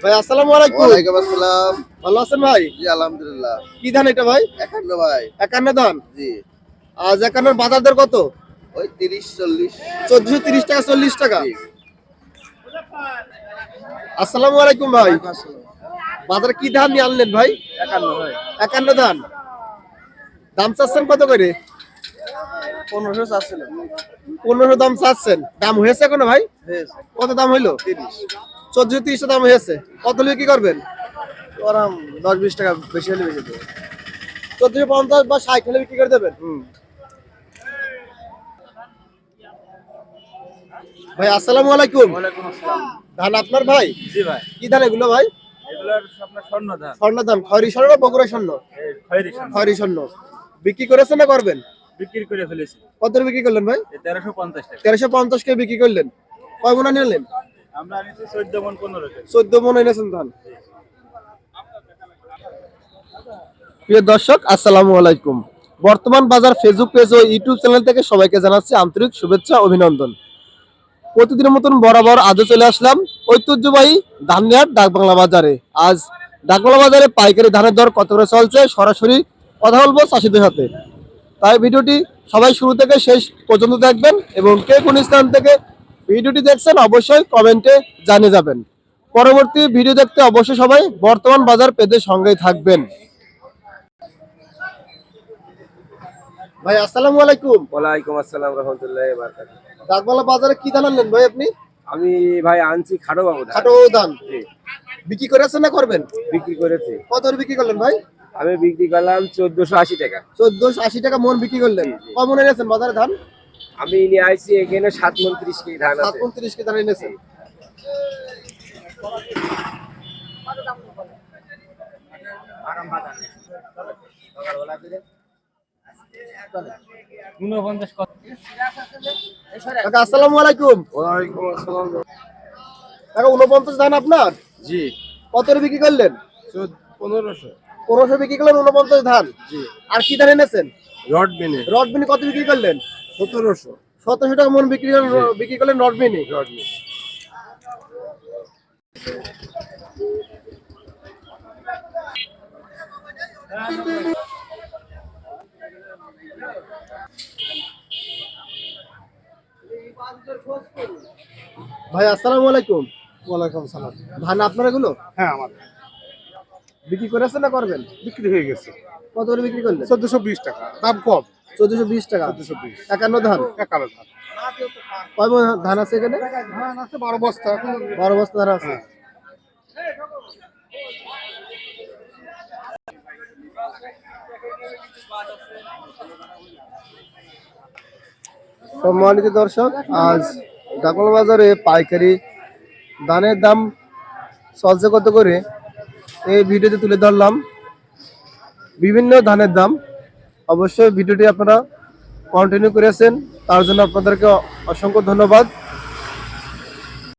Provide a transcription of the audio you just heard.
ভাই আসসালামু আলাইকুম। ওয়ালাইকুম আসসালাম। ভালো আছেন ভাই? জি আলহামদুলিল্লাহ। কি ধান এটা ভাই? 51 ভাই। 51 ধান। জি। আজ 51 বাজার দর কত? ওই 30-40। 1430 টাকা 40 টাকা। জি। আসসালামু আলাইকুম ভাই। বাজারে কি ধান নিয়ে আনলেন ভাই? 51 ভাই। 51 ধান। দাম চাচ্ছেন কত করে? 1500 চাচ্ছিলাম। 1500 দাম চাচ্ছেন। দাম হয়েছে এখনো ভাই? হয়েছে। কত দাম হইলো? 30। 1430 দাম হয়েছে। কত হলে কি করবেন? ওরাম 10-20 টাকা বেশি হলে বেশি দেবো। 1450 বা 60 হলে বিক্রি করে দেবেন। ভাই আসসালামু আলাইকুম। ওয়ালাইকুম আসসালাম। ধান আপনার ভাই? জি ভাই। কি ধান এগুলো ভাই? এগুলো আপনার স্বর্ণ ধান। স্বর্ণ ধান, খয়রি স্বর্ণ না বগুড়া স্বর্ণ? খয়েরি স্বর্ণ। খয়রি স্বর্ণ। বিক্রি করেছেন না করবেন? বিক্রি করে ফেলেছি। কত বিক্রি করলেন ভাই? 1350 টাকা। 1350 কে বিক্রি করলেন। কয় মণ নিলেন? আমরা নিচ্ছি 14 মণ 15 টাকা। 14 মণ এনেছেন ধান। প্রিয় দর্শক আসসালামু আলাইকুম। বর্তমান বাজার ফেসবুক পেজ ও ইউটিউব চ্যানেল থেকে সবাইকে জানাচ্ছি আন্তরিক শুভেচ্ছা অভিনন্দন। প্রতিদিনের মতন বরাবর আজও চলে আসলাম ঐতিহ্যবাহী ধাননিহাট ডাকবাংলা বাজারে। আজ ডাকবাংলা বাজারে পাইকারি ধানের দর কত করে চলছে সরাসরি কথা বলবো চাষিদের সাথে। তাই ভিডিওটি সবাই শুরু থেকে শেষ পর্যন্ত দেখবেন এবং কে কোন স্থান থেকে ভিডিওটি দেখছেন অবশ্যই কমেন্টে জানিয়ে যাবেন। পরবর্তী ভিডিও দেখতে অবশ্যই সবাই বর্তমান বাজার পেজের সঙ্গেই থাকবেন। ভাই আসসালামু আলাইকুম। ওয়ালাইকুম আসসালাম রাহমাতুল্লাহি ওয়া বারাকাতুহু। ডাকবাংলা বাজারে কি ধান আনলেন ভাই আপনি? আমি ভাই আনছি খাটো বাবু ধান। খাটো ধান। বিক্রি করেছেন না করবেন? বিক্রি করেছি। কত করে বিক্রি করলেন ভাই? আমি বিক্রি করলাম 1480 টাকা। 1480 টাকা মন বিক্রি করলেন। কয় মন এনেছেন বাজারে ধান? আমি নিয়ে আইছি এখানে 7 মণ 30 কেজি ধান আছে। 730 কে ধান এনেছেন। কাকা আসসালামু আলাইকুম। ওয়ালাইকুম আসসালাম। কাকা 49 ধান আপনার? জি। কত করে বিক্রি করলেন? 1500। 1500 বিক্রি করলেন 49 ধান। জি। আর কি ধান এনেছেন? রড বিনে রড বিনি কত বিক্রি করলেন? 1700। 1700 টাকা মন বিক্রি করলেন রড বিনি। রড বিনে। ভাই আসসালামু আলাইকুম। ওয়ালাইকুম সালাম। ধান আপনার এগুলো? হ্যাঁ আমার বিক্রি করেছেন না করবেন? বিক্রি হয়ে গেছে। কত করে বিক্রি করলেন? 1420 টাকা, দাম কম। 1420 টাকা। 1420 51 ধান। একালো ধান। কয় মণ ধান আছে এখানে? ধান আছে 12 বস্তা। 12 বস্তা ধান আছে। সম্মানিত দর্শক, আজ ডাকবাংলা বাজারে পাইকারি ধানের দাম চলছে কত করে এই ভিডিওতে তুলে ধরলাম বিভিন্ন ধানের দাম। অবশ্যই ভিডিওটি আপনারা কন্টিনিউ করেছেন, তার জন্য আপনাদেরকে অসংখ্য ধন্যবাদ।